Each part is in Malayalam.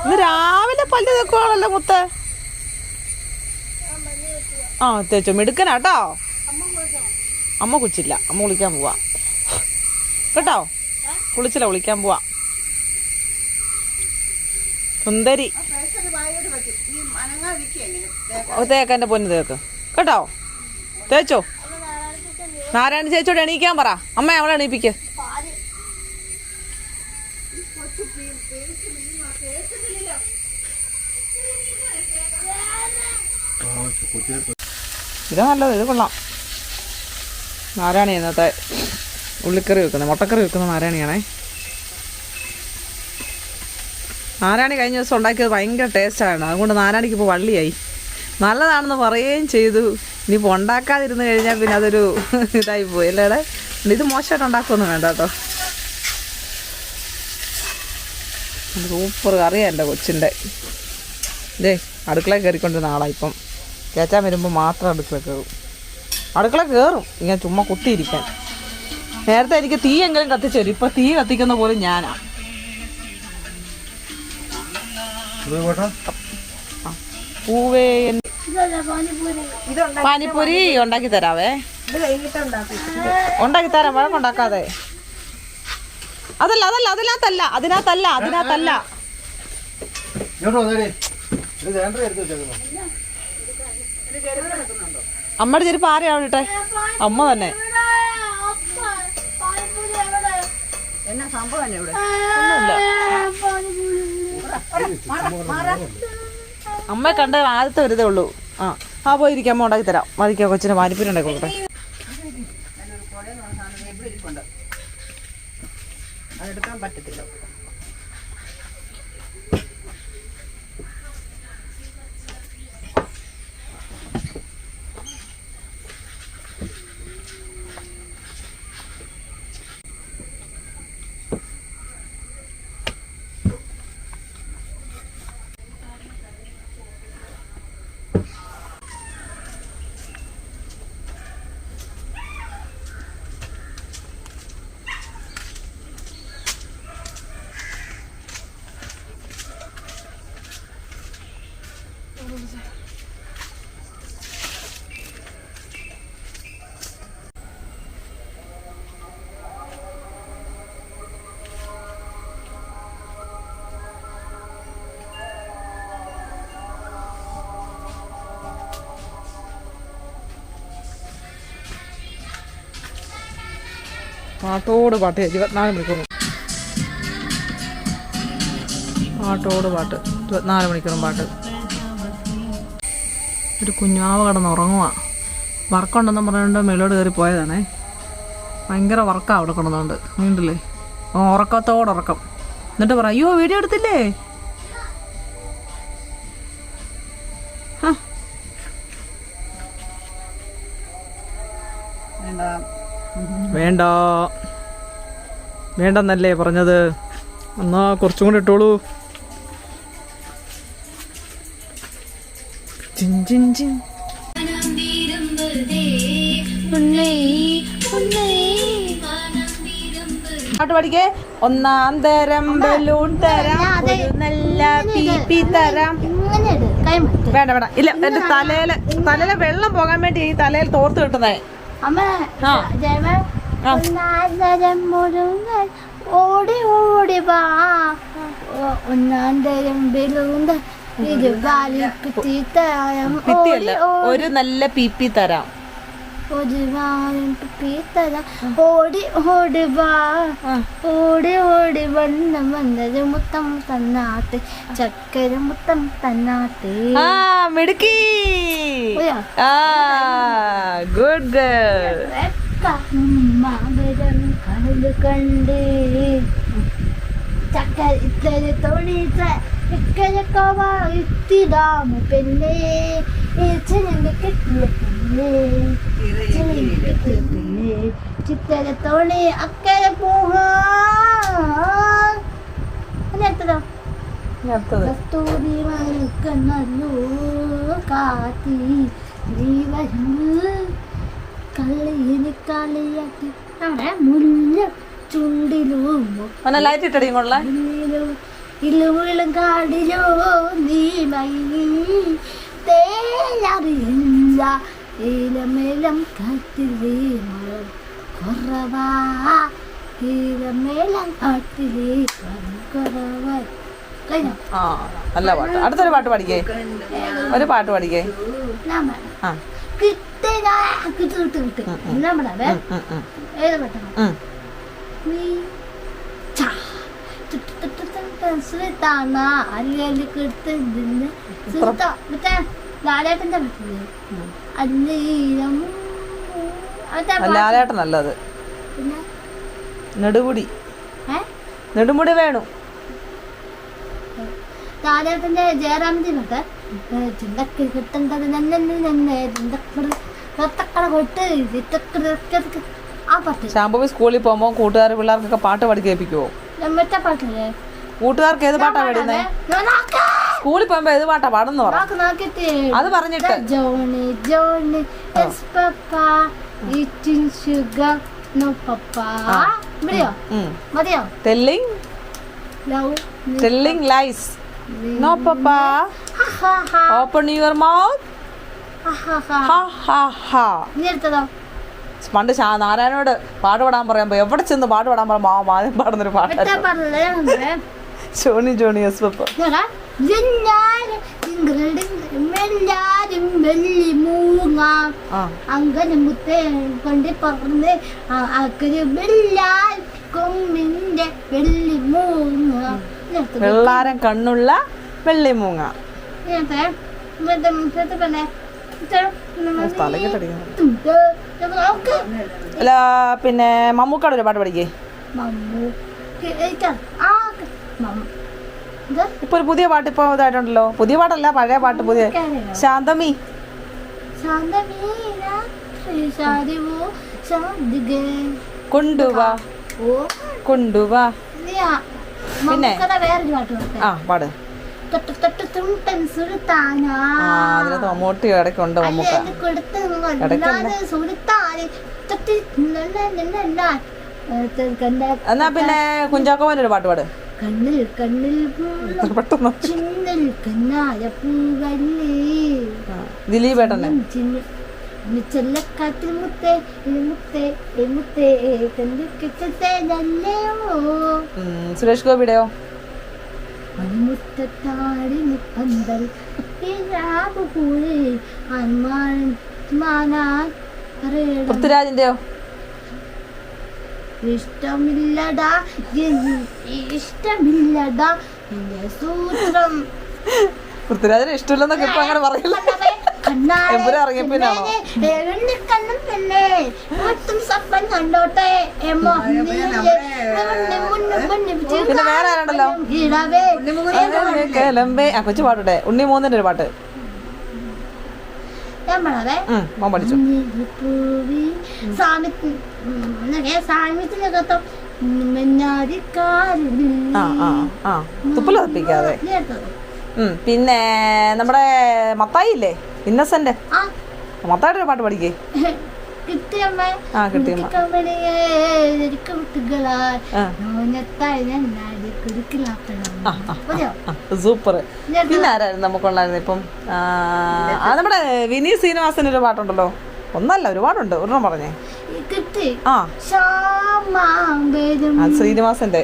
ഇന്ന് രാവിലെ പല്ല് തേക്കുവാണല്ലോ മുത്ത്. ആ തേച്ചോ, മിടുക്കനാട്ടോ. അമ്മ കുളിച്ചില്ല, അമ്മ കുളിക്കാൻ പോവാ കേട്ടോ. കുളിച്ചില്ല, കുളിക്കാൻ പോവാ. സുന്ദരി തേക്കൻ്റെ പൊന്ന് തേക്ക് കേട്ടോ. തേച്ചോ. നാരായണ ചേച്ചോട് എണീക്കാൻ പറ. അമ്മ അവളെ എണീപ്പിക്ക്. ഇത് നല്ലത്, ഇത് കൊള്ളാം. നാരായണി ഇന്നത്തെ ഉള്ളിക്കറി വെക്കുന്നത്, മുട്ടക്കറി വെക്കുന്ന നാരായണിയാണേ. നാരായണി കഴിഞ്ഞ ദിവസം ഉണ്ടാക്കിയത് ഭയങ്കര ടേസ്റ്റാണ്. അതുകൊണ്ട് നാരായണിക്ക് ഇപ്പോൾ വള്ളിയായി. നല്ലതാണെന്ന് പറയുകയും ചെയ്തു. ഇനിയിപ്പോൾ ഉണ്ടാക്കാതിരുന്ന് കഴിഞ്ഞാൽ പിന്നെ അതൊരു ഇതായി പോയി അല്ലേടെ. ഇത് മോശമായിട്ട് ഉണ്ടാക്കുമൊന്നും വേണ്ട കേട്ടോ. സൂപ്പർ കറിയാണ് എൻ്റെ കൊച്ചിൻ്റെ. ഇതേ അടുക്കളയിൽ കയറിക്കൊണ്ടിരുന്ന ആളാണ് ഇപ്പം. ചേച്ചാൻ വരുമ്പോൾ മാത്രം അടുക്കള കയറും. അടുക്കള കയറും ഇങ്ങനെ ചുമ്മാ കുത്തിയിരിക്കാൻ. നേരത്തെ എനിക്ക് തീ എങ്കിലും കത്തിച്ചു തരും. ഇപ്പം തീ കത്തിക്കുന്ന പോലും ഞാനാ. പൂവേ പാനിപ്പൂരി ഉണ്ടാക്കി തരാവേ. ഉണ്ടാക്കി തരാം, വഴക്കുണ്ടാക്കാതെ. അതല്ല അതല്ല അതിനകത്തല്ല അതിനകത്തല്ല അതിനകത്തല്ല. അമ്മയുടെ ചെരുപ്പ് ആരെയാണ് ഇട്ടെ? അമ്മ തന്നെ. എന്നാ സംഭവം ഇവിടെ അമ്മ കണ്ട ആദ്യത്തെ വരുതേ ഉള്ളൂ. ആ പോയിരിക്കാം, അമ്മ ഉണ്ടാക്കി തരാം. മതിക്കോ, കൊച്ചിന് പാനിപ്പൂരി ഉണ്ടാക്കി കൊടുക്കട്ടെ. അതെടുക്കാൻ പറ്റത്തില്ല. പാട്ടോട് പാട്ട് 24 മണിക്കൂറും. പാട്ടോട് പാട്ട് 24 മണിക്കൂറും പാട്ട്. ഒരു കുഞ്ഞാവ കിടന്ന് ഉറങ്ങുക. വർക്കുണ്ടെന്നും പറഞ്ഞുകൊണ്ട് മേലോട്ട് കയറി പോയതാണേ. ഭയങ്കര വർക്കാണ് അവിടെ കിടന്നുകൊണ്ട്. വീണ്ടില്ലേ ഉറക്കത്തോടുറക്കം. എന്നിട്ട് പറ, അയ്യോ വീഡിയോ എടുത്തില്ലേ? വേണ്ട വേണ്ടെന്നല്ലേ പറഞ്ഞത്. എന്നാ കുറച്ചും കൂടെ ഇട്ടോളൂ. പാട്ട് പഠിക്കേ. ഒന്നാം തരം ബലൂൺ തരാം, ഒരു നല്ല പീപ്പി തരാം. വേണ്ട വേണ്ട ഇല്ല. എന്റെ തലയിലെ വെള്ളം പോകാൻ വേണ്ടി ഈ തലയിൽ തോർത്ത് കിട്ടുന്നേ. ഓടി ഓടി വാ, ഒന്നാം തരം ബലൂൺ ഒരു നല്ല പീപ്പി തരാം, ഒരു പീപ്പി തരാം. ഓടി ഓടി വാ, ഓടി ഓടി വന്നത് മുത്തം തന്നാട്ട്, ചക്കര മുത്തം തന്നാട്ട്. മിടുക്കി. Good girl. കടല് കണ്ട് ചക്കര ഇത്തര തൊഴിച്ച ഇത്തിടാമ പെണ്ണേ, കെട്ടിയ പെണ്ണേ, ചിത്തര തോണി അക്കരെ പോകാൻ. കസ്തൂരി മയക്കല്ലോ കാത്തി നീ വരൂ, കളിയിന് കളിയാക്കി മുല്ല ചുണ്ടിലും അവനെ ലൈറ്റ് ഇട്ടടി കൊള്ളാൻ. ഇലുവിളും കാടിലോ നീ മൈ തേലറിയില്ല ഇലമേലം കാട്ടിലേ മഴ കുറവാ ഇലമേലം കാട്ടിലേ കുറവാ. കഴിഞ്ഞോ? ആ നല്ല പാട്ട്. അടുത്തൊരു പാട്ട് പഠിക്കേ, ഒരു പാട്ട് പഠിക്കേ. ആ ഏത് പെട്ടെന്ന് ലാലേട്ടന്റെ ലാലേട്ടൻ നല്ലത്. പിന്നെ നെടുമുടി, നെടുമുടി വേണു. ലാലേട്ടന്റെ ജയറാമിന്റെ പാട്ട് ചിന്തക്ക് കിട്ടേണ്ടത് തന്നെ ചിന്തക്കട കൊട്ട് ആ പാട്ട്. ശാംഭവി സ്കൂളിൽ പോകുമ്പോൾ കൂട്ടുകാർ പിള്ളേർക്കൊക്കെ പാട്ട് പഠി കേൾപ്പിക്കുവോ? മറ്റേ പാട്ടില്ലേ കൂട്ടുകാർക്ക് ഏത് പാട്ടാ പാടുന്നേ? സ്കൂളിൽ പോകുമ്പോ ഏത് പാട്ടാ പാടുന്ന പറ. അത് പറഞ്ഞിട്ട് Johnny Johnny yes papa eating sugar no papa മതിയോ? മതിയോ? Telling telling lies no papa open your mouth. നീ എടുത്തതോ? പണ്ട് നാരായണോട് പാട്ട് പാടാൻ പറയുമ്പോ എവിടെ ചെന്ന് പാട്ട് പാടാൻ പറയുമ്പോ ആദ്യം പാടുന്നൊരു പാട്ട് ജോണി ജോണി യെസ് പപ്പ. അങ്ങനെ മുത്തേ കൊണ്ട് പറഞ്ഞ് കൊമ്മിന്റെ വെള്ളി മൂങ്ങ വെള്ളാരം കണ്ണുള്ള വെള്ളിമൂങ്ങ. അല്ല പിന്നെ മമ്മൂക്കാട് ഒരു പാട്ട് പഠിക്കേ. ഇപ്പൊ ഒരു പുതിയ പാട്ട് ഇപ്പൊ ഇതായിട്ടുണ്ടല്ലോ. പുതിയ പാട്ടല്ല, പഴയ പാട്ട്. പുതിയ ശാന്തമി കൊണ്ടുവാ കൊണ്ടുവാ. പിന്നെ ആ പാട്. അതിനകത്ത് മമ്മൂട്ടി ഇടയ്ക്കുണ്ട്. മമ്മൂക്ക എന്നാ പിന്നെ കുഞ്ചാക്കോന്റെ ഒരു പാട്ട് പാട്. കണ്ണിൽ കണ്ണിൽ ദിലീപേട്ടനെ ചെല്ലക്കാറ്റിൽ മുത്തേ മുത്തേ മുത്തേ സുരേഷ് ഗോപിയുടെയോ? മണിമുറ്റത്താടി പന്തൽ പൃഥ്വിരാജിന്റെയോ? ഇഷ്ടമില്ലടാ ഇഷ്ടമില്ലടാ സൂത്രം. പൃഥ്വിരാജിന് ഇഷ്ടമില്ലെന്നൊക്കെ ഇപ്പൊ അങ്ങനെ പറയില്ല. പിന്നെ വേറെ ആരുണ്ടല്ലോ കൊച്ചു പാട്ടെ. ഉണ്ണി മൂന്നിന്റെ ഒരു പാട്ട് മോൻ പഠിച്ചു. തുപ്പല തപ്പിക്കാതെ. പിന്നെ നമ്മുടെ മത്തായി ഇല്ലേ, ഇന്നസെന്റ്, മത്തായിയുടെ ഒരു പാട്ട് പഠിക്കേ. സൂപ്പർ. പിന്നെ ആരായിരുന്നു നമുക്കുണ്ടായിരുന്നു ഇപ്പം? നമ്മുടെ വിനീത് ശ്രീനിവാസന്റെ ഒരു പാട്ടുണ്ടല്ലോ. ഒന്നല്ല, ഒരുപാടുണ്ട്. ഒരെണ്ണം പറഞ്ഞേ. ആ ശ്രീനിവാസന്റെ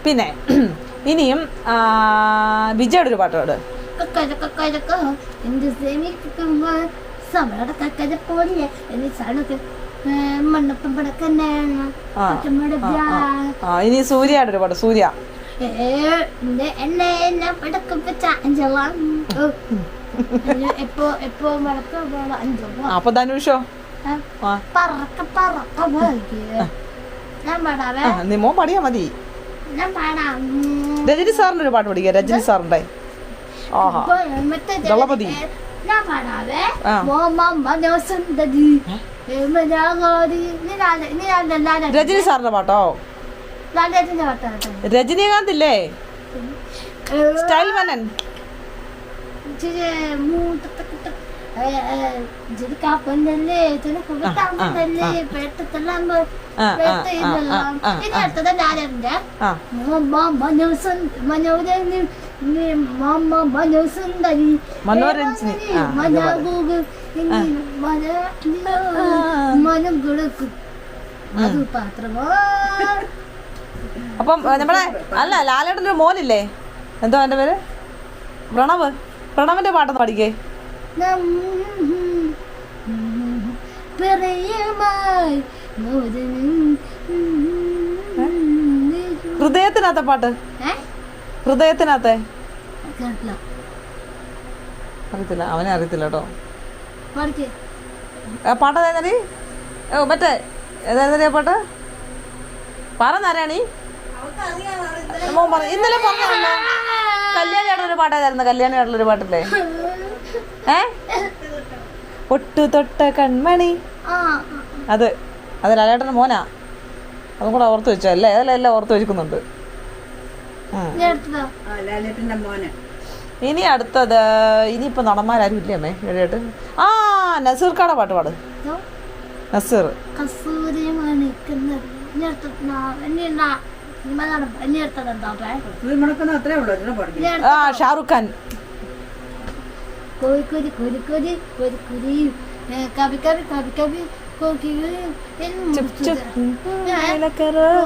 പിന്നെ ഇനിയും വിജയുടെ ഒരു പാട്ട് പാട്. ഇനി സൂര്യയുടെ ഒരു പാട്ട്. സൂര്യ അപ്പൊ ധനുഷോ? നീ മോൻ പാടിയാ മതി. രജനി സാറിന്റെ ഒരു പാട്ട് പഠിക്കുക. രജനി സാറിന്റെ ദളപതി. രജനി സാറിന്റെ പാട്ടോ? ലാലേട്ടൻ്റെ പാട്ടാണ്. രജനീകാന്ത് ഇല്ലേ, സ്റ്റൈൽ മനൻ. ഇച്ചിരി കാപ്പല്ലേ തണുപ്പല്ലേ പെട്ടെല്ലാം ഇനി അടുത്തത് ലാലേട്ടൻ്റെ മനോസുന്ദരി മനോരഞ്ജനി. മനം കൊടുക്കും അത് പാത്രമോ. അപ്പം നമ്മളെ അല്ല ലാലേട്ടൻ്റെ ഒരു മോനില്ലേ, എന്തോ എൻ്റെ പേര്, പ്രണവ്. പ്രണവിൻ്റെ പാട്ടൊന്ന് പഠിക്കേ. ഹൃദയത്തിനകത്തെ പാട്ട്, ഹൃദയത്തിനകത്തെ അറിയത്തില്ല, അവനെ അറിയത്തില്ല കേട്ടോ. പാട്ട് ഏതായിരുന്നടി, മറ്റേ ഏതായിരുന്നടി ആ പാട്ട്, പറഞ്ഞാരാണി ഇന്നലെ പറഞ്ഞല്ലോ. കല്യാണിയായിട്ടുള്ളൊരു പാട്ട് ഏതായിരുന്നു, കല്യാണിയായിട്ടുള്ളൊരു പാട്ടില്ലേ, പൊട്ടു തൊട്ട കൺമണി, അത് അത് ലാലേട്ടൻ്റെ മോനാ. അതും കൂടെ ഓർത്ത് വെച്ചോ അല്ലേ, അതെല്ലാം എല്ലാം ഓർത്ത് വെക്കുന്നുണ്ട്. ഇനി അടുത്തത്, ഇനിയിപ്പോൾ നടന്മാരും ഇല്ലേ അമ്മേ എഴുതിയിട്ട്. ആ നസീർക്കാടെ പാട്ട് പാട്, നസീർ. ആ ഷാറുഖ് ഖാൻ. कोई कोई कोई कोई कोई कोई कभी कभी कभी कभी चुप चुप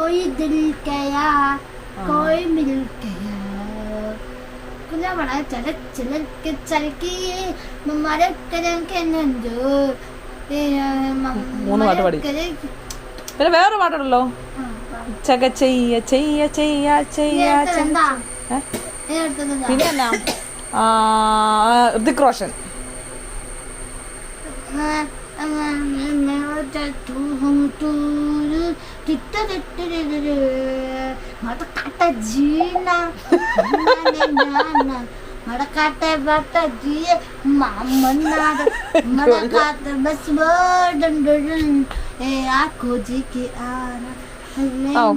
कोई दिल गया कोई मिल गया कुछ बड़ा चल चल के हमारे करें के नंदो മൂന്ന് പാട്ട് പാടി. പിന്നെ വേറൊരു പാട്ടുണ്ടല്ലോ, ചക ചെയ്യ ചെയ്യ ചെയ്യ ചെയ്യ. പിന്നെ എന്നാ, ഋതിക് റോഷൻ. मड़काटे बाटा जिए मामनाद मड़काटे बस डंडन ए आखो जी के आना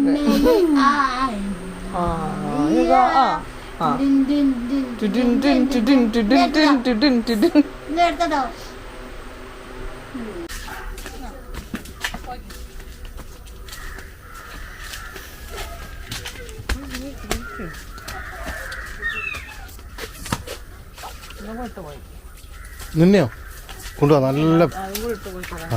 मैं आए दिन दिन दिन ടിഡിൻ ടിൻ ടിഡിൻ ടിഡിൻ ടിൻ ടിഡിൻ ടിഡിൻ. നേരത്തോ നിന്നെയോ കൊണ്ടുപോവാ നല്ല. ആ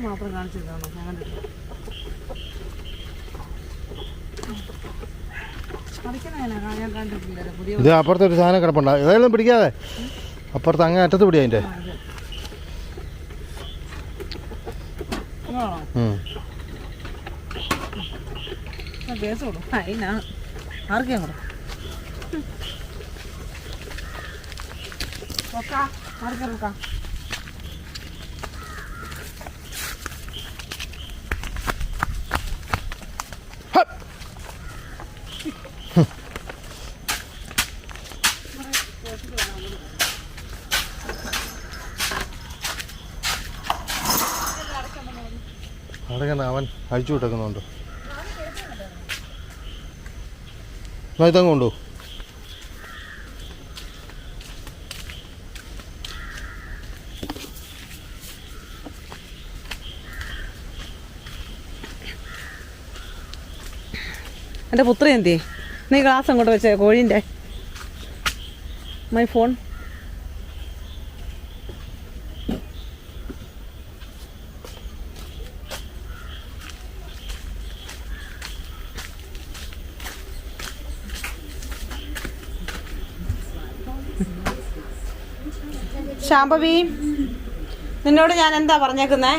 മാത്രം കാണിച്ചിട്ടാണോ ഞാൻ കണ്ടിട്ടില്ല. ഇത് അപ്പുറത്തൊരു സാധനം കിടപ്പുണ്ട്, ഏതായാലും പിടിക്കാതെ അപ്പുറത്ത് അങ്ങേ അറ്റത്ത് പിടിയാ അതിൻ്റെ. കേസ് കൊടുക്കും അതിനാ ആർക്കാ കൊടുക്കും ആർക്കാ കൊടുക്കാം. അഴിച്ചു വിട്ടേക്കുന്നുണ്ട്. ഇതങ്ങ് കൊണ്ടു. എൻ്റെ പുത്രി എന്തി നീ ഗ്ലാസ് അങ്ങോട്ട് വെച്ചേ കോഴീൻ്റെ. My phone. ശാംഭവി, നിന്നോട് ഞാൻ എന്താ പറഞ്ഞേക്കുന്നേ?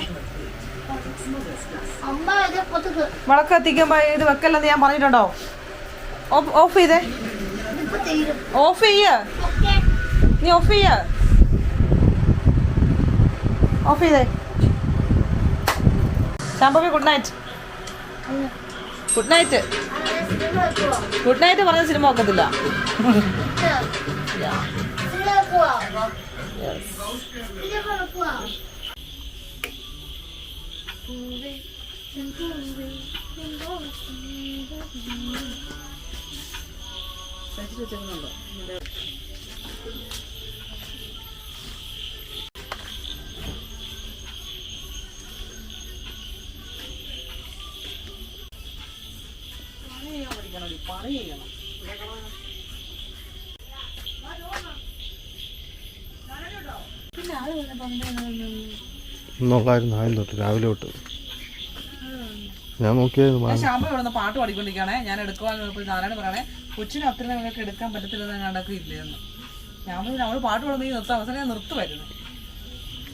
അമ്മ ഇത് കൊതുക് വിളക്ക് കത്തിക്കുമ്പോ ഇത് വെക്കല്ലെന്ന് ഞാൻ പറഞ്ഞിട്ടുണ്ടോ? ഓഫ് ചെയ്തേ. ഇതിപ്പോ തീരും. ഓഫ് ചെയ്യ. ഓക്കേ. നീ ഓഫ് ചെയ്യ. ഓഫ് ചെയ്തേ. Shambhavi good night. Good night. Good night പറഞ്ഞ സിനിമ നോക്കത്തില്ല. നോക്കായിരുന്നു ആദ്യം തൊട്ട് രാവിലെ തൊട്ട് ഞാൻ നോക്കിയായിരുന്നു. ശാമ്പു ഇവിടെ നിന്ന് പാട്ട് പാടിക്കൊണ്ടിരിക്കുകയാണേ. ഞാൻ എടുക്കുവാൻ നാരായണ പറയണേ കൊച്ചിന് അത്ര നിങ്ങൾക്ക് എടുക്കാൻ പറ്റത്തില്ലെന്ന് കണ്ടൊക്കെ ഇല്ലെന്ന്. ഞാൻ പറഞ്ഞു നമ്മൾ പാട്ട് പാടുമ്പോൾ ഈ നിർത്താം. അവസാനം ഞാൻ നിർത്തുമായിരുന്നു.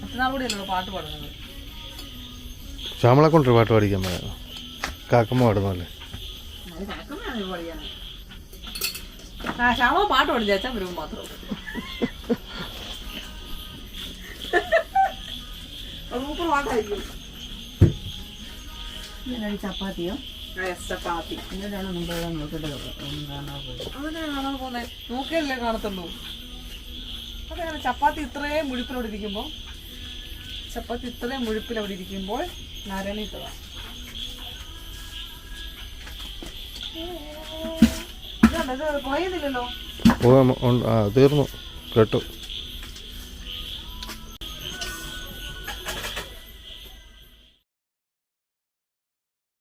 മറ്റന്നാൾ കൂടിയല്ലോ പാട്ട് പാടുന്നത്. ശ്യാമളെ കൊണ്ടൊരു പാട്ട് പാടിക്കാൻ പറയാം. കാക്കമ്മ പാടുന്നല്ലേ. ശ്യാമ പാട്ട് പാടി ചേച്ചാൻ വരുമ്പോൾ മാത്രം. സൂപ്പർ പാട്ടായിരിക്കും. ചപ്പാത്തിയോ? ചപ്പാത്തി എന്നിട്ടാണ് മുമ്പ് നോക്കിയിട്ട് അങ്ങനെ കാണാൻ പോന്നെ. നോക്കിയല്ലേ കാണത്തുള്ളൂ. അതങ്ങനെ ചപ്പാത്തി ഇത്രയും മുഴുപ്പിലവിടെ ഇരിക്കുമ്പോൾ നാരായണി ഇട്ടതാ. ഇത് പോയെന്നില്ലല്ലോ. തീർന്നു കേട്ടു.